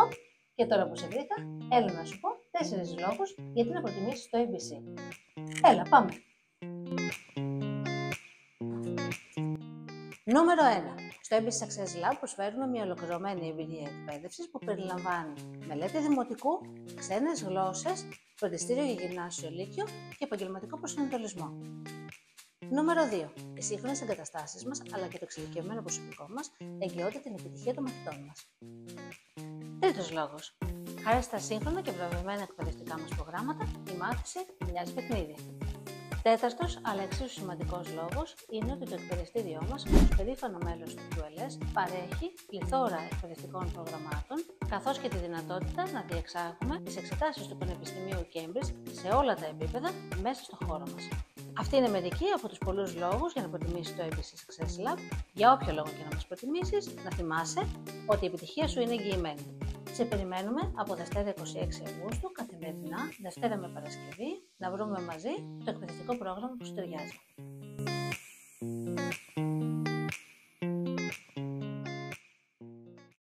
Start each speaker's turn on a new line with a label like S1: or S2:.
S1: Οπ, και τώρα που σε βρήκα, έλα να σου πω 4 λόγους γιατί να προτιμήσεις το ABC. Έλα, πάμε! Νούμερο 1. Στο ABC Success Lab προσφέρουμε μια ολοκληρωμένη εμπειρία εκπαίδευσης που περιλαμβάνει μελέτη δημοτικού, ξένες γλώσσες, φροντιστήριο για γυμνάσιο λύκειο και επαγγελματικό προσανατολισμό. Νούμερο 2. Οι σύγχρονες εγκαταστάσεις μας αλλά και το εξειδικευμένο προσωπικό μας εγγυώνται την επιτυχία των μαθητών μας. Τρίτος λόγος. Χάρη στα σύγχρονα και βραβευμένα εκπαιδευτικά μας προγράμματα, η μάθηση μοιάζει παιχνίδι. Τέταρτος, αλλά εξίσου σημαντικός λόγος, είναι ότι το εκπαιδευτήριό μας, ως περήφανο μέλος του QLS, παρέχει πληθώρα εκπαιδευτικών προγραμμάτων, καθώς και τη δυνατότητα να διεξάγουμε τις εξετάσεις του Πανεπιστημίου Cambridge σε όλα τα επίπεδα μέσα στο χώρο μας. Αυτοί είναι μερικοί από τους πολλούς λόγους για να προτιμήσεις το ABC Success Lab. Για όποιο λόγο και να μας προτιμήσεις, να θυμάσαι ότι η επιτυχία σου είναι εγγυημένη. Σε περιμένουμε από Δευτέρα 26 Αυγούστου, καθημερινά, Δευτέρα με Παρασκευή, να βρούμε μαζί το εκπαιδευτικό πρόγραμμα που σου ταιριάζει.